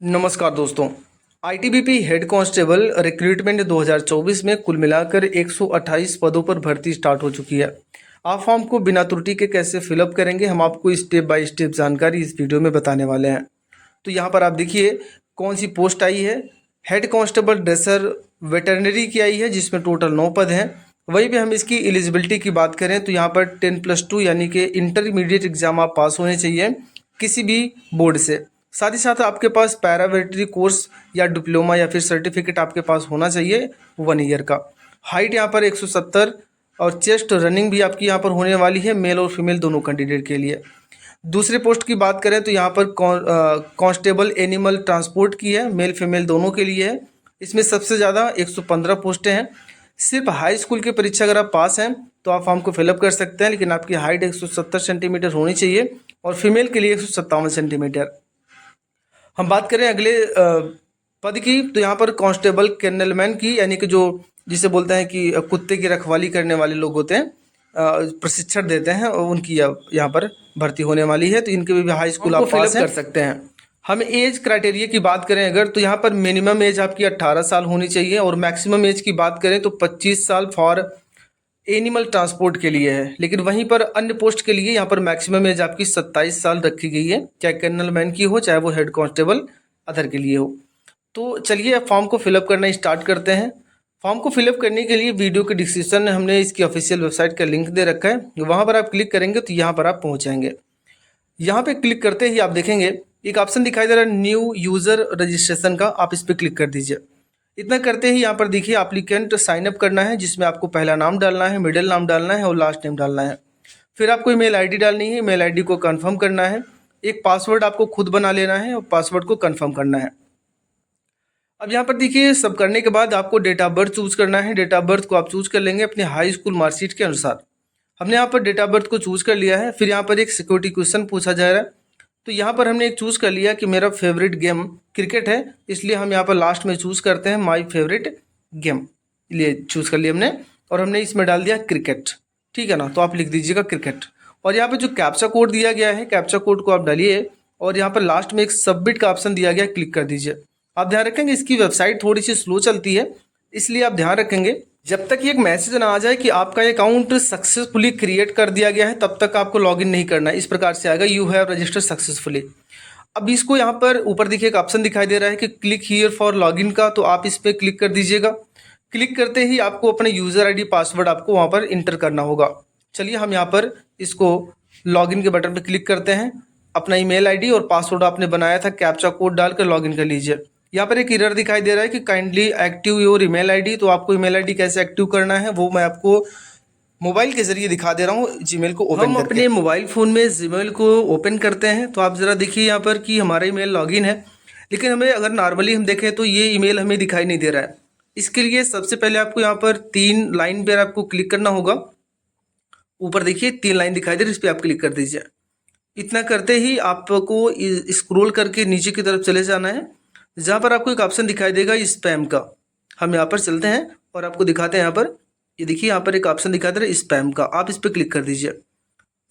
नमस्कार दोस्तों। ITBP head constable recruitment 2024 में कुल मिलाकर 128 पदों पर भर्ती स्टार्ट हो चुकी है। आप फॉर्म को बिना त्रुटि के कैसे फिलअप करेंगे, हम आपको स्टेप बाय स्टेप जानकारी इस वीडियो में बताने वाले हैं। तो यहाँ पर आप देखिए कौन सी पोस्ट आई है। हेड कांस्टेबल ड्रेसर वेटरनरी की आई है, जिसमें टोटल 9 पद हैं। वहीं पे हम इसकी एलिजिबिलिटी की बात करें तो यहाँ पर 10+2 यानी कि इंटरमीडिएट एग्जाम आप पास होने चाहिए किसी भी बोर्ड से। साथ ही साथ आपके पास पैरामिलिट्री कोर्स या डिप्लोमा या फिर सर्टिफिकेट आपके पास होना चाहिए 1 ईयर का। हाइट यहाँ पर 170 और चेस्ट रनिंग भी आपकी यहाँ पर होने वाली है, मेल और फीमेल दोनों कैंडिडेट के लिए। दूसरे पोस्ट की बात करें तो यहाँ पर कांस्टेबल एनिमल ट्रांसपोर्ट की है, मेल फीमेल दोनों के लिए है। इसमें सबसे ज़्यादा 115 पोस्टें हैं। सिर्फ हाई स्कूल की परीक्षा अगर आप पास हैं तो आप फॉर्म को फिलअप कर सकते हैं, लेकिन आपकी हाइट 170 सेंटीमीटर होनी चाहिए और फीमेल के लिए 157 सेंटीमीटर। हम बात करें अगले पद की तो यहाँ पर कांस्टेबल केनलमैन की, यानी कि जो जिसे बोलते हैं कि कुत्ते की रखवाली करने वाले लोग होते हैं, प्रशिक्षण देते हैं, और उनकी यहाँ पर भर्ती होने वाली है। तो इनके भी हाई स्कूल आप पास कर सकते हैं। हम एज क्राइटेरिया की बात करें अगर तो यहाँ पर मिनिमम एज आपकी 18 साल होनी चाहिए और मैक्सिमम एज की बात करें तो 25 साल फॉर एनिमल ट्रांसपोर्ट के लिए है। लेकिन वहीं पर अन्य पोस्ट के लिए यहाँ पर मैक्सिमम एज आपकी 27 साल रखी गई है, चाहे कर्नल मैन की हो चाहे वो हेड कांस्टेबल अदर के लिए हो। तो चलिए फॉर्म को फिलअप करना स्टार्ट करते हैं। फॉर्म को फिलअप करने के लिए वीडियो के डिस्क्रिप्शन में हमने इसकी ऑफिशियल वेबसाइट का लिंक दे रखा है, वहाँ पर आप क्लिक करेंगे तो यहाँ पर आप पहुँचेंगे। यहाँ पे क्लिक करते ही आप देखेंगे एक ऑप्शन दिखाई दे रहा है न्यू यूज़र रजिस्ट्रेशन का, आप इस पर क्लिक कर दीजिए। इतना करते ही यहाँ पर देखिए एप्लीकेंट साइन अप करना है, जिसमें आपको पहला नाम डालना है, मिडिल नाम डालना है और लास्ट नेम डालना है। फिर आपको ईमेल आईडी डालनी है, ईमेल आईडी को कंफर्म करना है। एक पासवर्ड आपको खुद बना लेना है और पासवर्ड को कंफर्म करना है। अब यहाँ पर देखिए सब करने के बाद आपको डेट ऑफ बर्थ चूज करना है। डेट ऑफ बर्थ को आप चूज कर लेंगे अपने हाई स्कूल मार्कशीट के अनुसार। हमने यहाँ पर डेट ऑफ बर्थ को चूज कर लिया है। फिर यहाँ पर एक सिक्योरिटी क्वेश्चन पूछा जा रहा है, तो यहाँ पर हमने एक चूज़ कर लिया कि मेरा फेवरेट गेम क्रिकेट है, इसलिए हम यहाँ पर लास्ट में चूज़ करते हैं माय फेवरेट गेम, लिए चूज़ कर लिया हमने और हमने इसमें डाल दिया क्रिकेट। ठीक है ना, तो आप लिख दीजिएगा क्रिकेट। और यहाँ पर जो कैप्चा कोड दिया गया है, कैप्चा कोड को आप डालिए और यहाँ पर लास्ट में एक सबमिट का ऑप्शन दिया गया है, क्लिक कर दीजिए। आप ध्यान रखेंगे इसकी वेबसाइट थोड़ी सी स्लो चलती है, इसलिए आप ध्यान रखेंगे जब तक एक मैसेज ना आ जाए कि आपका अकाउंट सक्सेसफुली क्रिएट कर दिया गया है तब तक आपको लॉगिन नहीं करना है। इस प्रकार से आएगा यू हैव रजिस्टर्ड सक्सेसफुली। अब इसको यहाँ पर ऊपर देखिए एक ऑप्शन दिखाई दे रहा है कि क्लिक हियर फॉर लॉगिन का, तो आप इस पर क्लिक कर दीजिएगा। क्लिक करते ही आपको अपने यूज़र आईडी पासवर्ड आपको वहाँ पर इंटर करना होगा। चलिए हम यहाँ पर इसको लॉगिन के बटन पर क्लिक करते हैं। अपना ईमेल आईडी और पासवर्ड आपने बनाया था कैप्चा कोड डालकर लॉगिन कर लीजिए। यहाँ पर एक एरर दिखाई दे रहा है कि kindly active your email ID, तो आपको ईमेल आईडी कैसे एक्टिव करना है वो मैं आपको मोबाइल के जरिए दिखा दे रहा हूँ। जीमेल को ओपन हम अपने मोबाइल फ़ोन में जीमेल को ओपन करते हैं, तो आप ज़रा देखिए यहाँ पर कि हमारा ईमेल लॉगिन है, लेकिन हमें अगर नॉर्मली हम देखें तो ये ईमेल हमें दिखाई नहीं दे रहा है। इसके लिए सबसे पहले आपको यहाँ पर 3 लाइन पर आपको क्लिक करना होगा। ऊपर देखिए 3 लाइन दिखाई दे रही है, इस पर आप क्लिक कर दीजिए। इतना करते ही आपको स्क्रोल करके नीचे की तरफ चले जाना है, जहाँ पर आपको एक ऑप्शन दिखाई देगा स्पैम का। हम यहाँ पर चलते हैं और आपको दिखाते हैं। यहाँ पर ये देखिए यहाँ पर एक ऑप्शन दिखाई दे रहा है स्पैम का, आप इस पर क्लिक कर दीजिए।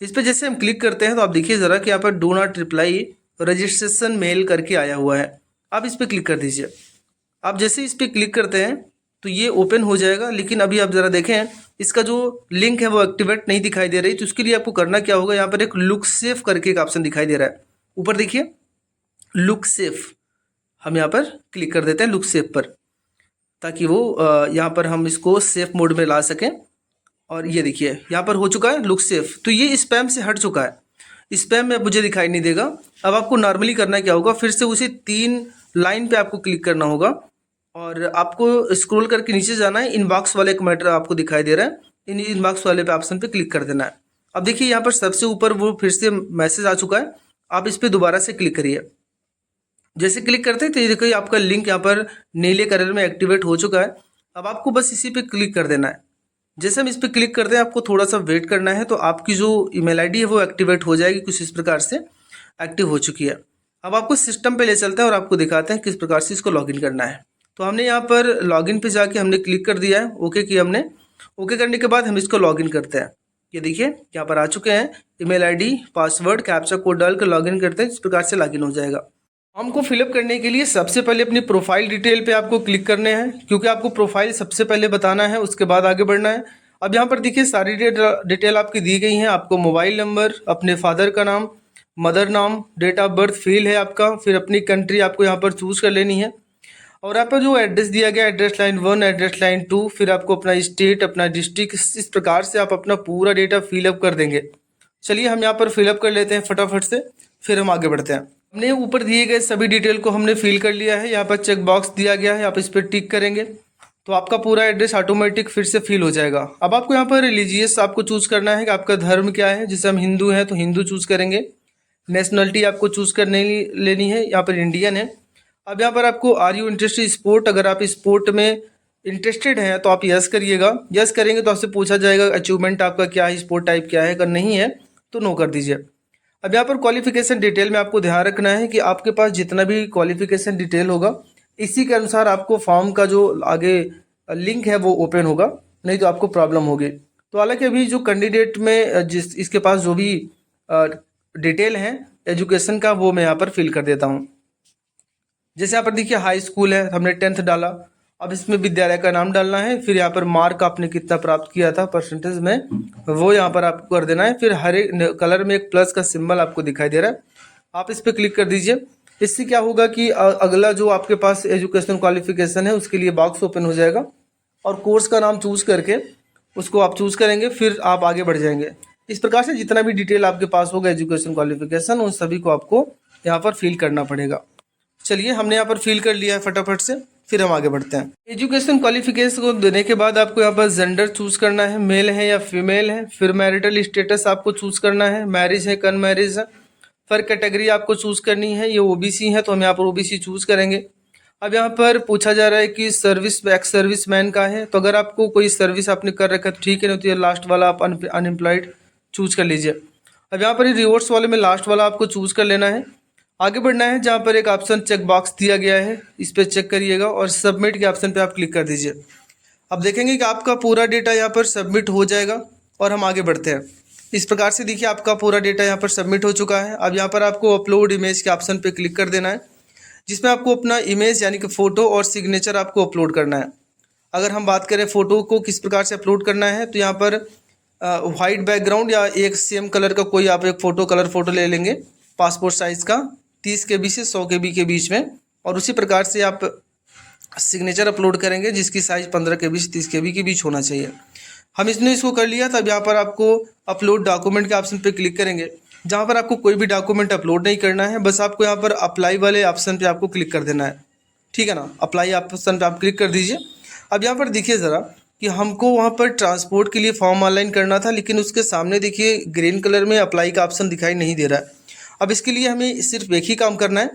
इस पर जैसे हम क्लिक करते हैं तो आप देखिए ज़रा कि यहाँ पर do not reply registration mail करके आया हुआ है, आप इस पर क्लिक कर दीजिए। आप जैसे इस पर क्लिक करते हैं तो ये ओपन हो जाएगा, लेकिन अभी आप ज़रा देखें इसका जो लिंक है वो एक्टिवेट नहीं दिखाई दे रही। तो उसके लिए आपको करना क्या होगा, यहाँ पर एक लुक सेफ करके एक ऑप्शन दिखाई दे रहा है, ऊपर देखिए लुक सेफ, हम यहाँ पर क्लिक कर देते हैं लुक सेफ पर, ताकि वो यहाँ पर हम इसको सेफ मोड में ला सकें। और ये देखिए यहाँ पर हो चुका है लुक सेफ, तो ये स्पैम से हट चुका है। स्पैम में मुझे दिखाई नहीं देगा। अब आपको नॉर्मली करना क्या होगा, फिर से उसी 3 लाइन पे आपको क्लिक करना होगा और आपको स्क्रॉल करके नीचे जाना है। इनबॉक्स वाले एक मैटर आपको दिखाई दे रहा है, इनबॉक्स वाले पे ऑप्शन पे क्लिक कर देना है। अब देखिए यहाँ पर सबसे ऊपर वो फिर से मैसेज आ चुका है, आप इस पर दोबारा से क्लिक करिए। जैसे क्लिक करते हैं तो ये देखिए आपका लिंक यहाँ पर नीले कलर में एक्टिवेट हो चुका है। अब आपको बस इसी पे क्लिक कर देना है। जैसे हम इस पर क्लिक करते हैं आपको थोड़ा सा वेट करना है, तो आपकी जो ईमेल आईडी है वो एक्टिवेट हो जाएगी, कुछ इस प्रकार से एक्टिव हो चुकी है। अब आपको सिस्टम पे ले चलते हैं और आपको दिखाते हैं किस प्रकार से इसको लॉगिन करना है। तो हमने यहाँ पर लॉगिन पे जाके हमने क्लिक कर दिया है, ओके किया हमने। ओके करने के बाद हम इसको लॉगिन करते हैं। ये देखिए यहाँ पर आ चुके हैं, email ID password captcha code डाल कर लॉगिन करते हैं, इस प्रकार से लॉगिन हो जाएगा। फॉर्म को फिलअप करने के लिए सबसे पहले अपनी प्रोफाइल डिटेल पे आपको क्लिक करने हैं, क्योंकि आपको प्रोफाइल सबसे पहले बताना है, उसके बाद आगे बढ़ना है। अब यहाँ पर देखिए सारी डिटेल आपकी दी गई हैं। आपको मोबाइल नंबर, अपने फादर का नाम, मदर नाम, डेट ऑफ बर्थ फील है आपका, फिर अपनी कंट्री आपको यहाँ पर चूज़ कर लेनी है। और यहाँ पर जो एड्रेस दिया गया, एड्रेस लाइन 1, एड्रेस लाइन 2, फिर आपको अपना स्टेट, अपना डिस्ट्रिक्ट, इस प्रकार से आप अपना पूरा डेटा फिलअप कर देंगे। चलिए हम यहाँ पर फिलअप कर लेते हैं फटाफट से, फिर हम आगे बढ़ते हैं। हमने ऊपर दिए गए सभी डिटेल को हमने फिल कर लिया है। यहाँ पर चेक बॉक्स दिया गया है, आप इस पर टिक करेंगे तो आपका पूरा एड्रेस ऑटोमेटिक फिर से फिल हो जाएगा। अब आपको यहाँ पर रिलीजियस आपको चूज़ करना है कि आपका धर्म क्या है। जैसे हम हिंदू हैं तो हिंदू चूज़ करेंगे। नेशनलिटी आपको चूज़ करने लेनी है, यहाँ पर इंडियन है। अब यहाँ पर आपको आर यू इंटरेस्टेड स्पोर्ट, अगर आप स्पोर्ट में इंटरेस्टेड हैं तो आप यस करिएगा। यस करेंगे तो आपसे पूछा जाएगा अचीवमेंट आपका क्या है, स्पोर्ट टाइप क्या है, अगर नहीं है तो नो कर दीजिए। अब यहाँ पर क्वालिफिकेशन डिटेल में आपको ध्यान रखना है कि आपके पास जितना भी क्वालिफिकेशन डिटेल होगा इसी के अनुसार आपको फॉर्म का जो आगे लिंक है वो ओपन होगा, नहीं तो आपको प्रॉब्लम होगी। तो हालांकि अभी जो कैंडिडेट में जिस इसके पास जो भी डिटेल है एजुकेशन का वो मैं यहाँ पर फिल कर देता हूँ। जैसे यहाँ पर देखिए हाई स्कूल है, हमने 10th डाला। अब इसमें विद्यालय का नाम डालना है, फिर यहाँ पर मार्क आपने कितना प्राप्त किया था परसेंटेज में वो यहाँ पर आपको कर देना है। फिर हर एक कलर में एक प्लस का सिंबल आपको दिखाई दे रहा है, आप इस पर क्लिक कर दीजिए। इससे क्या होगा कि अगला जो आपके पास एजुकेशन क्वालिफिकेशन है उसके लिए बॉक्स ओपन हो जाएगा और कोर्स का नाम चूज़ करके उसको आप चूज़ करेंगे, फिर आप आगे बढ़ जाएंगे। इस प्रकार से जितना भी डिटेल आपके पास होगा एजुकेशन क्वालिफिकेशन उन सभी को आपको यहाँ पर फिल करना पड़ेगा। चलिए हमने यहाँ पर फिल कर लिया है फटाफट से, फिर हम आगे बढ़ते हैं। एजुकेशन क्वालिफिकेशन को देने के बाद आपको यहाँ पर जेंडर चूज करना है, मेल है या फीमेल है। फिर मैरिटल स्टेटस आपको चूज करना है, मैरिज है अनमैरिज है। फिर कैटेगरी आपको चूज करनी है, ये ओबीसी है तो हम यहाँ पर ओबीसी चूज करेंगे। अब यहाँ पर पूछा जा रहा है कि सर्विस एक्स सर्विस मैन का है, तो अगर आपको कोई सर्विस आपने कर रखा है तो ठीक है, नहीं तो ये लास्ट वाला आप अनएम्प्लॉयड चूज कर लीजिए। अब यहाँ पर रिवॉर्ड्स वाले में लास्ट वाला आपको चूज कर लेना है। आगे बढ़ना है, जहाँ पर एक ऑप्शन चेक बॉक्स दिया गया है इस पर चेक करिएगा और सबमिट के ऑप्शन पे आप क्लिक कर दीजिए। अब देखेंगे कि आपका पूरा डेटा यहाँ पर सबमिट हो जाएगा और हम आगे बढ़ते हैं। इस प्रकार से देखिए आपका पूरा डेटा यहाँ पर सबमिट हो चुका है। अब यहाँ पर आपको अपलोड इमेज के ऑप्शन पे क्लिक कर देना है, जिसमें आपको अपना इमेज यानी कि फ़ोटो और सिग्नेचर आपको अपलोड करना है। अगर हम बात करें फ़ोटो को किस प्रकार से अपलोड करना है तो यहाँ पर वाइट बैकग्राउंड या एक सेम कलर का कोई आप एक फ़ोटो कलर फ़ोटो ले लेंगे पासपोर्ट साइज़ का 30 KB से 100 KB के बीच में, और उसी प्रकार से आप सिग्नेचर अपलोड करेंगे जिसकी साइज़ 15 KB से 30 KB के बीच होना चाहिए। हम इसने इसको कर लिया, तब यहाँ पर आपको अपलोड डॉक्यूमेंट के ऑप्शन पे क्लिक करेंगे, जहाँ पर आपको कोई भी डॉक्यूमेंट अपलोड नहीं करना है, बस आपको यहाँ पर अप्लाई वाले ऑप्शन पे आपको क्लिक कर देना है। ठीक है ना, अप्लाई ऑप्शन पे आप क्लिक कर दीजिए। अब यहाँ पर देखिए ज़रा कि हमको वहाँ पर ट्रांसपोर्ट के लिए फॉर्म ऑनलाइन करना था, लेकिन उसके सामने देखिए ग्रीन कलर में अप्लाई का ऑप्शन दिखाई नहीं दे रहा है। अब इसके लिए हमें सिर्फ एक ही काम करना है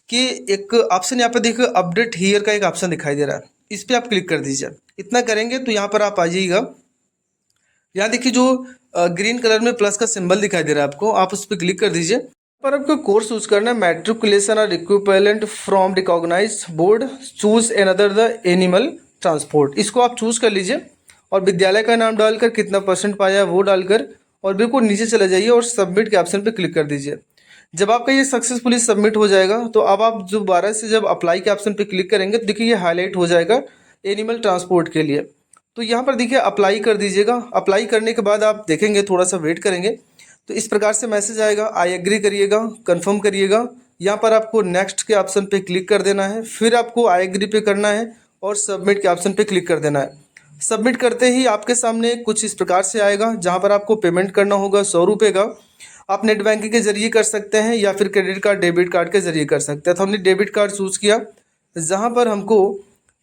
कि एक ऑप्शन यहाँ पर देखिए अपडेट हियर का एक ऑप्शन दिखाई दे रहा है, इस पर आप क्लिक कर दीजिए। इतना करेंगे तो यहाँ पर आप आ जाइएगा। यहाँ देखिए जो ग्रीन कलर में प्लस का सिंबल दिखाई दे रहा है आपको, आप उस पर क्लिक कर दीजिए। पर आपको कोर्स चूज करना है मैट्रिकुलेशन और equivalent from recognised board, choose either the animal transport, इसको आप चूज कर लीजिए और विद्यालय का नाम डालकर कितना परसेंट पाया वो डालकर और बिल्कुल नीचे चले जाइए और सबमिट के ऑप्शन पे क्लिक कर दीजिए। जब आपका ये सक्सेसफुली सबमिट हो जाएगा तो अब आप दोबारा से जब अप्लाई के ऑप्शन पे क्लिक करेंगे तो देखिए ये हाईलाइट हो जाएगा एनिमल ट्रांसपोर्ट के लिए। तो यहाँ पर देखिए अप्लाई कर दीजिएगा। अप्लाई करने के बाद आप देखेंगे, थोड़ा सा वेट करेंगे तो इस प्रकार से मैसेज आएगा, आई एग्री करिएगा, कंफर्म करिएगा। यहाँ पर आपको नेक्स्ट के ऑप्शन पे क्लिक कर देना है, फिर आपको आई एग्री पे करना है और सबमिट के ऑप्शन पे क्लिक कर देना है। सबमिट करते ही आपके सामने कुछ इस प्रकार से आएगा, जहाँ पर आपको पेमेंट करना होगा 100 रुपये का। आप नेट बैंकिंग के जरिए कर सकते हैं या फिर क्रेडिट कार्ड डेबिट कार्ड के जरिए कर सकते हैं। तो हमने डेबिट कार्ड चूज़ किया, जहाँ पर हमको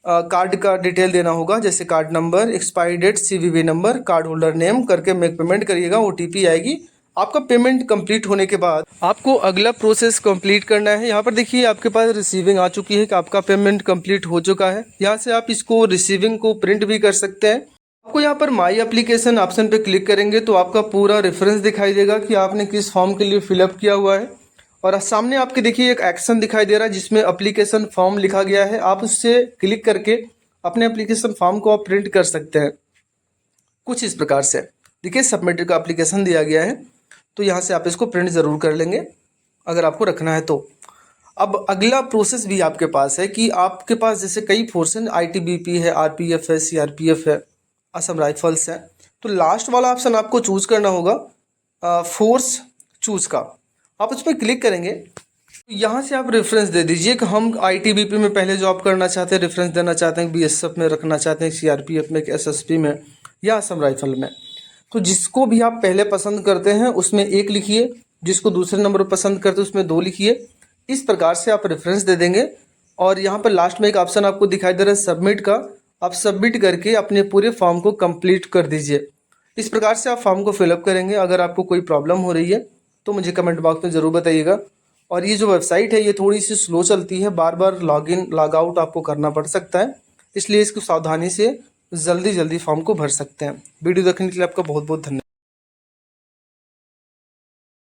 कार्ड का डिटेल देना होगा, जैसे card number, expiry date, CVV नंबर, कार्ड होल्डर नेम करके मेक पेमेंट करिएगा। OTP आएगी। आपका पेमेंट कंप्लीट होने के बाद आपको अगला प्रोसेस कंप्लीट करना है। यहाँ पर देखिए आपके पास रिसीविंग आ चुकी है कि आपका पेमेंट कंप्लीट हो चुका है। यहाँ से आप इसको रिसीविंग को प्रिंट भी कर सकते हैं। आपको यहाँ पर माई एप्लीकेशन ऑप्शन पे क्लिक करेंगे तो आपका पूरा रेफरेंस दिखाई देगा कि आपने किस फॉर्म के लिए फिलअप किया हुआ है, और सामने आपके देखिए एक एक्शन दिखाई दे रहा है जिसमें एप्लीकेशन फॉर्म लिखा गया है। आप उससे क्लिक करके अपने एप्लीकेशन फॉर्म को आप प्रिंट कर सकते हैं कुछ इस प्रकार से। देखिए सबमिटेड का एप्लीकेशन दिया गया है, तो यहाँ से आप इसको प्रिंट ज़रूर कर लेंगे अगर आपको रखना है तो। अब अगला प्रोसेस भी आपके पास है कि आपके पास जैसे कई फोर्स हैं, आईटीबीपी है, आरपीएफ है, सीआरपीएफ है, असम राइफल्स है। तो लास्ट वाला ऑप्शन आपको चूज करना होगा फोर्स चूज का। आप उस पर क्लिक करेंगे, यहाँ से आप रेफरेंस दे दीजिए कि हम आईटीबीपी में पहले जॉब करना चाहते हैं, रेफरेंस देना चाहते हैं, बीएसएफ में रखना चाहते हैं, सीआरपीएफ में, एसएसपी में या असम राइफल में। तो जिसको भी आप पहले पसंद करते हैं उसमें 1 लिखिए, जिसको दूसरे नंबर पर पसंद करते हैं उसमें 2 लिखिए। इस प्रकार से आप रेफरेंस दे देंगे और यहाँ पर लास्ट में एक ऑप्शन आपको दिखाई दे रहा है सबमिट का। आप सबमिट करके अपने पूरे फॉर्म को कंप्लीट कर दीजिए। इस प्रकार से आप फॉर्म को फिलअप करेंगे। अगर आपको कोई प्रॉब्लम हो रही है तो मुझे कमेंट बॉक्स में ज़रूर बताइएगा। और ये जो वेबसाइट है ये थोड़ी सी स्लो चलती है, बार बार लॉगिन लॉग आउट आपको करना पड़ सकता है, इसलिए इसको सावधानी से जल्दी फॉर्म को भर सकते हैं। वीडियो देखने के लिए आपका बहुत बहुत धन्यवाद।